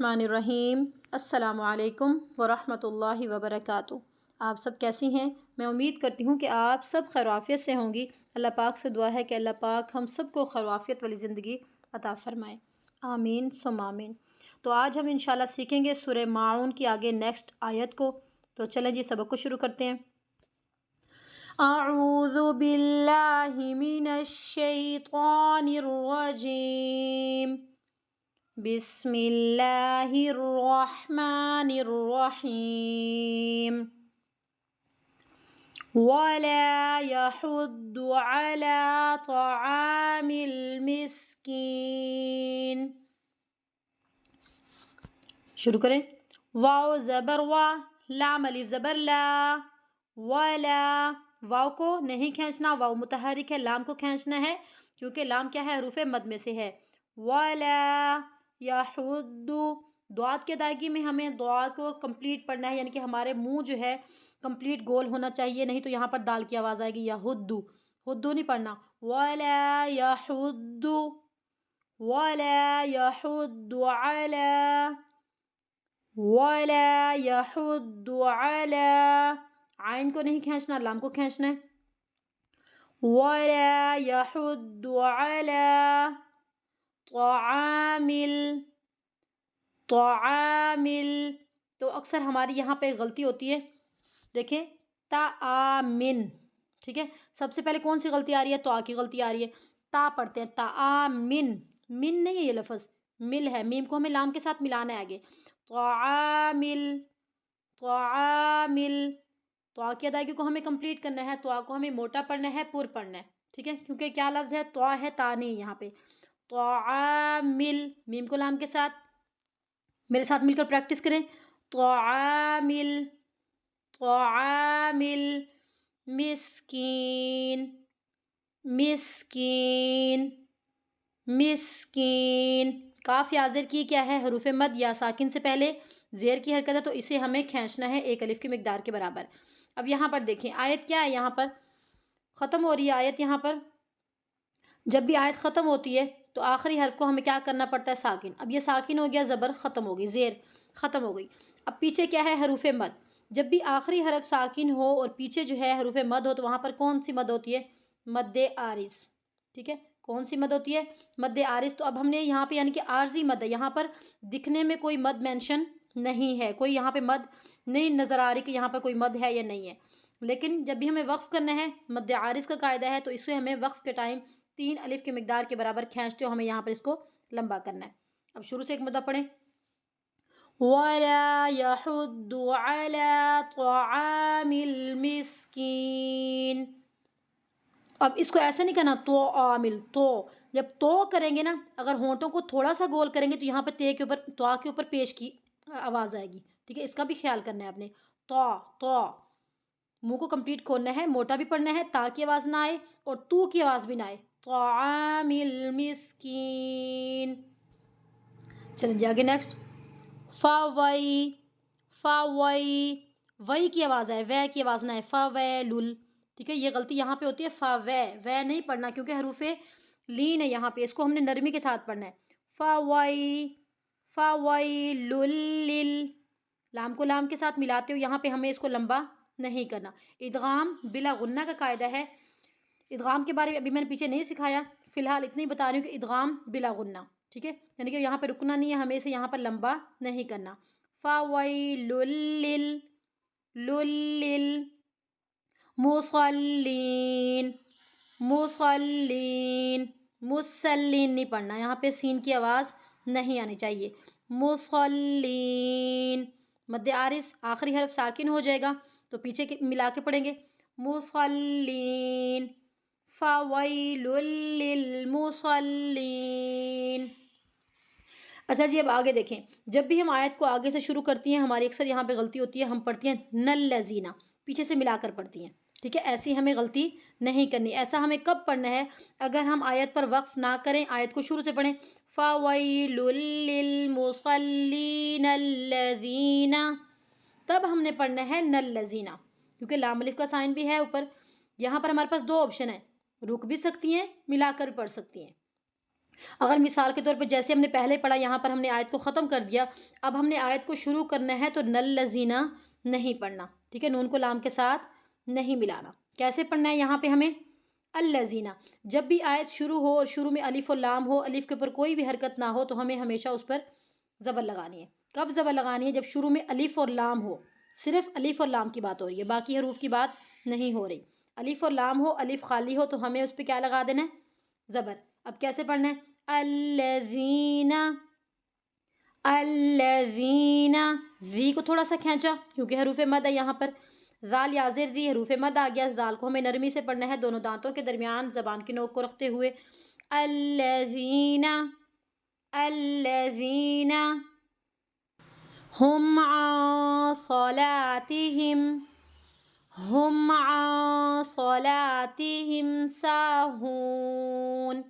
الرحیم السلام علیکم ورحمۃ اللہ وبرکاتہ۔ آپ سب کیسی ہیں؟ میں امید کرتی ہوں کہ آپ سب خیر و عافیت سے ہوں گی۔ اللہ پاک سے دعا ہے کہ اللہ پاک ہم سب کو خیر و عافیت والی زندگی عطا فرمائے، آمین ثم آمین۔ تو آج ہم انشاءاللہ سیکھیں گے سورہ ماعون کی آگے نیکسٹ آیت کو۔ تو چلیں جی سبق کو شروع کرتے ہیں۔ اعوذ باللہ من الشیطان الرجیم، بسم اللہ الرحمن الرحیم۔ ولا يحض على طعام المسکین۔ شروع کریں۔ واو زبر وا، لام الف زبر لا، ولا واو کو نہیں کھینچنا، واو متحرک ہے، لام کو کھینچنا ہے کیونکہ لام کیا ہے؟ حروف مد میں سے ہے۔ ولا یحض، دعات کی ادائیگی میں ہمیں دعات کو کمپلیٹ پڑھنا ہے، یعنی کہ ہمارے منہ جو ہے کمپلیٹ گول ہونا چاہیے، نہیں تو یہاں پر دال کی آواز آئے گی، یحض، حدو نہیں پڑھنا۔ ولا یحض، ولا یحض علی، ولا یحض علی، عین کو نہیں کھینچنا، لام کو کھینچنا ہے۔ ولا یحض علی طعام، طعام، تو اکثر ہماری یہاں پہ غلطی ہوتی ہے، دیکھیں تعامن، ٹھیک ہے، سب سے پہلے کون سی غلطی آ رہی ہے؟ تو کی غلطی آ رہی ہے، تا پڑھتے ہیں، تعامن، من نہیں ہے یہ لفظ، مل ہے، میم کو ہمیں لام کے ساتھ ملانا ہے آگے، طعامل، طعامل، تو کی ادائیگی کو ہمیں کمپلیٹ کرنا ہے، تو کو ہمیں موٹا پڑھنا ہے، پر پڑھنا ہے، ٹھیک ہے، کیونکہ کیا لفظ ہے؟ تو ہے، تا نہیں یہاں پہ۔ طعامل، میم کو لام کے ساتھ، میرے ساتھ مل کر پریکٹس کریں۔ طعامل، طعامل مسکین، مسکین، مسکین، کاف یا زیر کی کیا ہے؟ حروف مد یا ساکن سے پہلے زیر کی حرکت ہے، تو اسے ہمیں کھینچنا ہے ایک الف کی مقدار کے برابر۔ اب یہاں پر دیکھیں آیت کیا ہے، یہاں پر ختم ہو رہی ہے آیت۔ یہاں پر جب بھی آیت ختم ہوتی ہے تو آخری حرف کو ہمیں کیا کرنا پڑتا ہے؟ ساکن۔ اب یہ ساکن ہو گیا، زبر ختم ہو گئی، زیر ختم ہو گئی، اب پیچھے کیا ہے؟ حروف مد۔ جب بھی آخری حرف ساکن ہو اور پیچھے جو ہے حروف مد ہو تو وہاں پر کون سی مد ہوتی ہے؟ مد عارض، ٹھیک ہے، کون سی مد ہوتی ہے؟ مد عارض۔ تو اب ہم نے یہاں پہ یعنی کہ عارضی مد ہے، یہاں پر دکھنے میں کوئی مد مینشن نہیں ہے، کوئی یہاں پہ مد نہیں نظر آ رہی کہ یہاں پر کوئی مد ہے یا نہیں ہے، لیکن جب بھی ہمیں وقف کرنا ہے، مد عارض کا قاعدہ ہے، تو اس سے ہمیں وقف کے ٹائم 3 الف کی مقدار کے برابر کھینچتے ہو، ہمیں یہاں پر اس کو لمبا کرنا ہے۔ اب شروع سے ایک مدہ پڑھیں۔ وَلَا يَحُضُّ عَلَى طَعَامِ الْمِسْكِينِ۔ اب اس کو ایسے نہیں کہنا تو عامل، تو جب تو کریں گے نا، اگر ہونٹوں کو تھوڑا سا گول کریں گے تو یہاں پر تے کے اوپر، تو کے اوپر پیش کی آواز آئے گی، ٹھیک ہے، اس کا بھی خیال کرنا ہے آپ نے۔ تو منہ کو کمپلیٹ کھولنا ہے، موٹا بھی پڑھنا ہے، تا کی آواز نہ آئے اور تو کی آواز بھی نہ آئے۔ طعام المسکین۔ چلیں جی آگے نیکسٹ۔ فوئی، فوئی، وئی کی آواز آئے، وے کی آواز نہ آئے، فویلل، ٹھیک ہے، یہ غلطی یہاں پہ ہوتی ہے، وے نہیں پڑھنا کیونکہ حروف لین ہے یہاں پہ، اس کو ہم نے نرمی کے ساتھ پڑھنا ہے۔ فوئی، فویلل، لام کو لام کے ساتھ ملاتے ہو، یہاں پہ ہمیں اس کو لمبا نہیں کرنا۔ ادغام بلا غنہ کا قاعدہ ہے، ادغام کے بارے میں ابھی میں نے پیچھے نہیں سکھایا، فی الحال اتنی بتا رہی ہوں کہ ادغام بلا غنہ، ٹھیک ہے، یعنی کہ یہاں پہ رکنا نہیں ہے، ہمیں اسے یہاں پر لمبا نہیں کرنا۔ فویلل، لل، مصلین، مصلین، مسلین نہیں پڑھنا، یہاں پہ سین کی آواز نہیں آنی چاہیے۔ مصلین، مد عارض، آخری حرف ساکن ہو جائے گا تو پیچھے ملا کے پڑھیں گے۔ مصلین، فویل للمصلین۔ اچھا جی اب آگے دیکھیں، جب بھی ہم آیت کو آگے سے شروع کرتی ہیں، ہماری اکثر یہاں پہ غلطی ہوتی ہے، ہم پڑھتی ہیں نلذین، پیچھے سے ملا کر پڑھتی ہیں، ٹھیک ہے، ایسی ہمیں غلطی نہیں کرنی۔ ایسا ہمیں کب پڑھنا ہے؟ اگر ہم آیت پر وقف نہ کریں، آیت کو شروع سے پڑھیں، فویل للمصلین الذین، تب ہم نے پڑھنا ہے نلذین، کیونکہ لام الف کا سائن بھی ہے اوپر۔ یہاں پر ہمارے پاس 2 آپشن ہیں، رک بھی سکتی ہیں، ملا کر پڑھ سکتی ہیں۔ اگر مثال کے طور پہ جیسے ہم نے پہلے پڑھا، یہاں پر ہم نے آیت کو ختم کر دیا، اب ہم نے آیت کو شروع کرنا ہے تو نل لذینہ نہیں پڑھنا، ٹھیک ہے، نون کو لام کے ساتھ نہیں ملانا۔ کیسے پڑھنا ہے یہاں پہ ہمیں؟ الذینہ، جب بھی آیت شروع ہو اور شروع میں الف اور لام ہو، الف کے اوپر کوئی بھی حرکت نہ ہو، تو ہمیں ہمیشہ اس پر زبر لگانی ہے۔ کب زبر لگانی ہے؟ جب شروع میں الف اور لام ہو، صرف الف اور لام کی بات ہو رہی ہے، باقی حروف کی بات نہیں ہو رہی۔ الف اور لام ہو، الف خالی ہو، تو ہمیں اس پہ کیا لگا دینا ہے؟ زبر۔ اب کیسے پڑھنا ہے؟ الذین، الذین، زی کو تھوڑا سا کھینچا کیونکہ حروف مد ہے یہاں پر، زال یا زر دی حروف مد آ گیا، زال کو ہمیں نرمی سے پڑھنا ہے، دونوں دانتوں کے درمیان زبان کی نوک کو رکھتے ہوئے۔ الذین، الذین هم عن صلاتهم، هم عن صلاتهم ساہون۔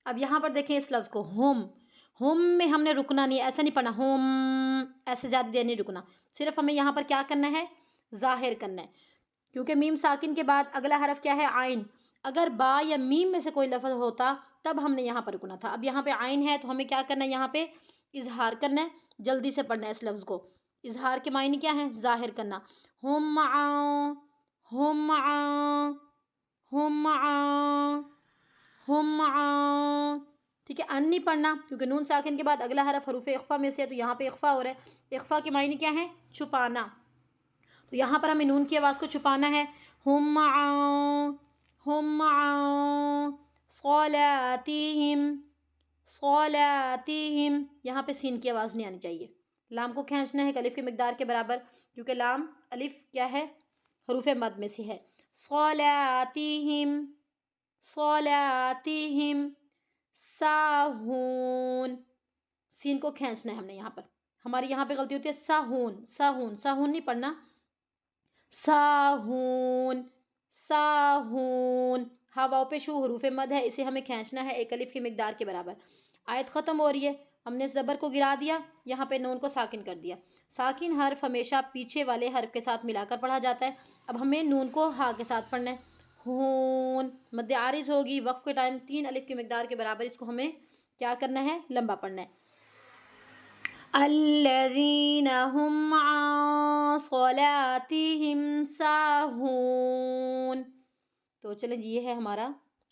اب یہاں پر دیکھیں اس لفظ کو، ہم میں ہم نے رکنا نہیں، ایسا نہیں پڑھنا، ہم ایسے زیادہ دیر نہیں رکنا، صرف ہمیں یہاں پر کیا کرنا ہے؟ ظاہر کرنا ہے، کیونکہ میم ساکن کے بعد اگلا حرف کیا ہے؟ عین۔ اگر با یا میم میں سے کوئی لفظ ہوتا تب ہم نے یہاں پر رکنا تھا، اب یہاں پہ عین ہے تو ہمیں کیا کرنا ہے؟ یہاں پہ اظہار کرنا ہے، جلدی سے پڑھنا ہے اس لفظ کو۔ اظہار کے معنی کیا ہے؟ ظاہر کرنا۔ ہم عن، ہم عن، ہم عن، ہم عن، ٹھیک ہے، ان نہیں پڑھنا کیونکہ نون ساکن کے بعد اگلا حرف حروف اخفا میں سے ہے، تو یہاں پہ اخفا ہو رہا ہے۔ اخفا کے معنی کیا ہے؟ چھپانا، تو یہاں پر ہمیں نون کی آواز کو چھپانا ہے۔ ہم عن، ہم عن صلاتہم، صلاتہم، یہاں پہ سین کی آواز نہیں آنی چاہیے، لام کو کھینچنا ہے ایک الف کی مقدار کے برابر، کیونکہ لام الف کیا ہے؟ حروف مد میں سے ہے۔ صلاتہم، صلاتہم ساہون، سین کو کھینچنا ہے ہم نے یہاں پر، ہماری یہاں پہ غلطی ہوتی ہے ساہون، ساہون، ساہون نہیں پڑھنا، ساہون، ساہون، ہاں واو پہ شو حروف مد ہے، اسے ہمیں کھینچنا ہے ایک الف کی مقدار کے برابر۔ آیت ختم ہو رہی ہے، ہم نے زبر کو گرا دیا، یہاں پہ نون کو ساکن کر دیا۔ ساکن حرف ہمیشہ پیچھے والے حرف کے ساتھ ملا کر پڑھا جاتا ہے، اب ہمیں نون کو ہا کے ساتھ پڑھنا ہے۔ ہون، مد عارض ہوگی، وقف کے ٹائم 3 الف کی مقدار کے برابر، اس کو ہمیں کیا کرنا ہے؟ لمبا پڑھنا ہے۔ الذین هم عن صلاتهم ساہون۔ تو چلیں جی، یہ ہے ہمارا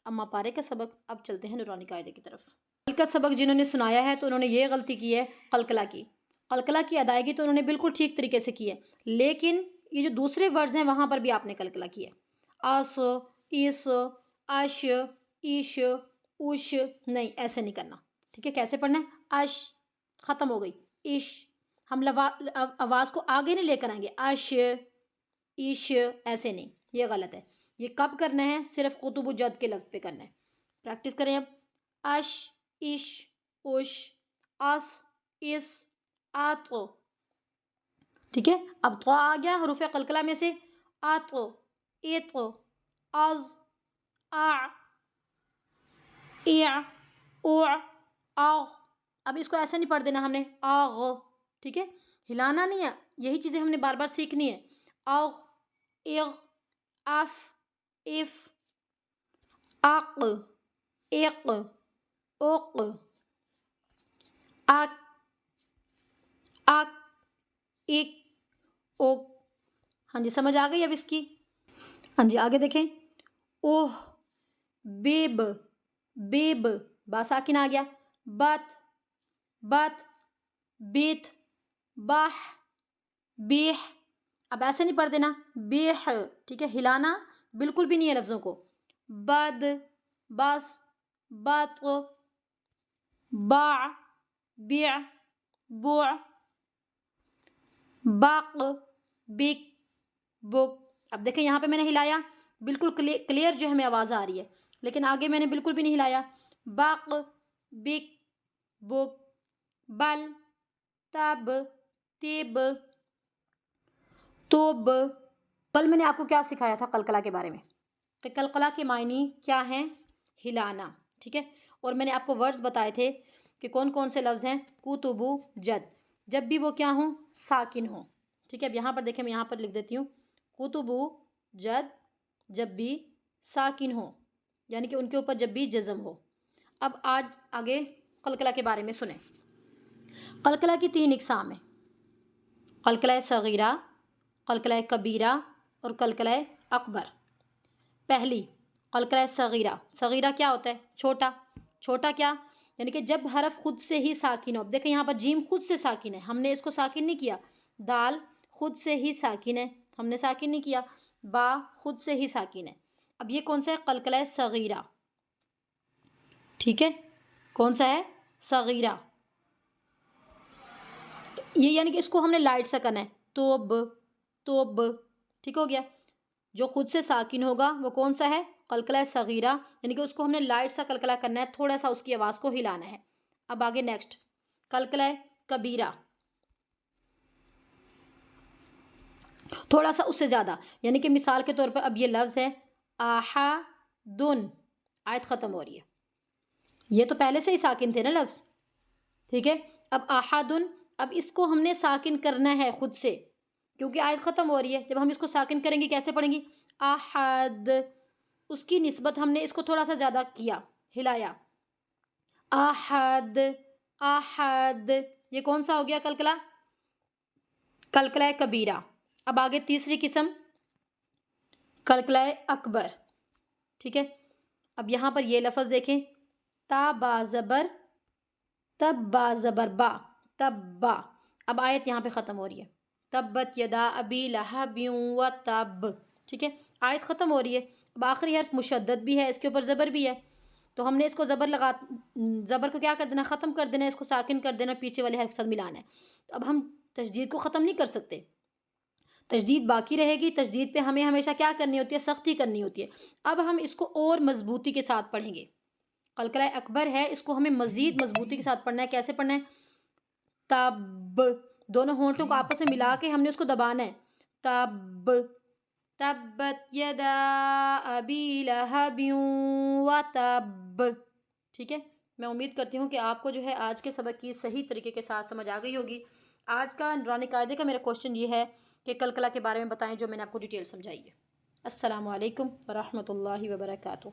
اما پارے کا سبق۔ اب چلتے ہیں نورانی قاعدے کی طرف۔ کل کا سبق جنہوں نے سنایا ہے تو انہوں نے یہ غلطی کی ہے، قلقلہ کی۔ قلقلہ کی ادائیگی تو انہوں نے بالکل ٹھیک طریقے سے کی ہے، لیکن یہ جو دوسرے ورڈز ہیں وہاں پر بھی آپ نے قلقلہ کی ہے۔ آس، اس، اش، ایش، اوش، نہیں ایسے نہیں کرنا، ٹھیک ہے؟ کیسے پڑھنا ہے؟ اش، ختم ہو گئی، اش، ہم آواز کو آگے نہیں لے کر آئیں گے، اش، ایش، ایسے نہیں، یہ غلط ہے۔ یہ کب کرنا ہے؟ صرف قطب و جد کے لفظ پہ کرنا ہے۔ پریکٹس کریں اب۔ اش، اش، اوش، اس، اس، آت، ٹھیک ہے؟ اب تو آ گیا حروف قلقلہ میں سے، آت، ایت، از، آ، اع، اوع، آغ۔ اب اس کو ایسا نہیں پڑھ دینا ہم نے، آغ، ٹھیک ہے؟ ہلانا نہیں ہے، یہی چیزیں ہم نے بار بار سیکھنی ہے۔ آغ، اغ، اف، اف، اق، اق، اق، اک، اک، اک، اوک۔ ہاں جی سمجھ آ گئی اب اس کی؟ ہاں جی آگے دیکھیں، اوہ، بیب، بیب، با ساکن آ گیا، بت، بت، بیت، باہ، بیح۔ اب ایسے نہیں پڑھ دینا، بیح، ٹھیک ہے؟ ہلانا بالکل بھی نہیں ہے لفظوں کو۔ بد، بس، بط، باع، بیع، بوع، باق، بک، بک۔ اب دیکھیں یہاں پہ میں نے ہلایا، بالکل کلیئر جو ہمیں آواز آ رہی ہے، لیکن آگے میں نے بالکل بھی نہیں ہلایا۔ باق، بک، بک، بل، تب، تب، توب۔ کل میں نے آپ کو کیا سکھایا تھا قلقلہ کے بارے میں، کہ قلقلہ کے معنی کیا ہیں؟ ہلانا، ٹھیک ہے؟ اور میں نے آپ کو ورڈز بتائے تھے کہ کون کون سے لفظ ہیں، قطب و جد، جب بھی وہ کیا ہوں؟ ساکن ہوں، ٹھیک ہے؟ اب یہاں پر دیکھیں، میں یہاں پر لکھ دیتی ہوں، قطب و جد جب بھی ساکن ہوں، یعنی کہ ان کے اوپر جب بھی جزم ہو۔ اب آج آگے قلقلہ کے بارے میں سنیں۔ قلقلہ کی 3 اقسام ہیں، قلقلہ صغیرہ، قلقلہ کبیرہ اور قلقلہ اکبر۔ پہلی قلقلہ صغیرہ، صغیرہ کیا ہوتا ہے؟ چھوٹا۔ چھوٹا کیا؟ یعنی کہ جب حرف خود سے ہی ساکن ہو۔ دیکھیں یہاں پر جیم خود سے ساکن ہے، ہم نے اس کو ساکن نہیں کیا۔ دال خود سے ہی ساکن ہے، ہم نے ساکن نہیں کیا۔ با خود سے ہی ساکن ہے۔ اب یہ کون سا ہے؟ قلقلہ صغیرہ، ٹھیک ہے؟ کون سا ہے؟ صغیرہ۔ یہ یعنی کہ اس کو ہم نے لائٹ سا کرنا ہے، توب توب، ٹھیک ہو گیا؟ جو خود سے ساکن ہوگا وہ کون سا ہے؟ قلقلہ صغیرہ، یعنی کہ اس کو ہم نے لائٹ سا قلقلہ کرنا ہے، تھوڑا سا اس کی آواز کو ہلانا ہے۔ اب آگے نیکسٹ قلقلہ کبیرہ، تھوڑا سا اس سے زیادہ، یعنی کہ مثال کے طور پر اب یہ لفظ ہے احدن، آیت ختم ہو رہی ہے، یہ تو پہلے سے ہی ساکن تھے نا لفظ، ٹھیک ہے؟ اب احدن، اب اس کو ہم نے ساکن کرنا ہے خود سے، کیونکہ آیت ختم ہو رہی ہے۔ جب ہم اس کو ساکن کریں گے کیسے پڑھیں گی؟ احد، اس کی نسبت ہم نے اس کو تھوڑا سا زیادہ کیا، ہلایا، احد احد۔ یہ کون سا ہو گیا قلقلہ؟ قلقلہ کبیرہ۔ اب آگے تیسری قسم قلقلہ اکبر، ٹھیک ہے؟ اب یہاں پر یہ لفظ دیکھیں، تا با زبر تب با زبر با، تب با۔ اب آیت یہاں پہ ختم ہو رہی ہے، تبت یدا ابی لہب و تب، ٹھیک ہے؟ آیت ختم ہو رہی ہے۔ اب آخری حرف مشدد بھی ہے، اس کے اوپر زبر بھی ہے، تو ہم نے اس کو زبر کو کیا کر دینا؟ ختم کر دینا، اس کو ساکن کر دینا، پیچھے والے حرف کے ساتھ ملانا ہے۔ تو اب ہم تشدید کو ختم نہیں کر سکتے، تشدید باقی رہے گی۔ تشدید پہ ہمیں ہمیشہ کیا کرنی ہوتی ہے؟ سختی کرنی ہوتی ہے۔ اب ہم اس کو اور مضبوطی کے ساتھ پڑھیں گے۔ قلقلہ اکبر ہے، اس کو ہمیں مزید مضبوطی کے ساتھ پڑھنا ہے۔ کیسے پڑھنا ہے؟ تب، دونوں ہونٹوں کو آپس میں ملا کے ہم نے اس کو دبانا ہے، تب، تبت یدا ابی لہب و تب، ٹھیک ہے؟ میں امید کرتی ہوں کہ آپ کو جو ہے آج کے سبق کی صحیح طریقے کے ساتھ سمجھ آ گئی ہوگی۔ آج کا نورانی قاعدے کا میرا کوشچن یہ ہے کہ قلقلہ کے بارے میں بتائیں، جو میں نے آپ کو ڈیٹیل سمجھائی ہے۔ السلام علیکم ورحمۃ اللہ وبرکاتہ۔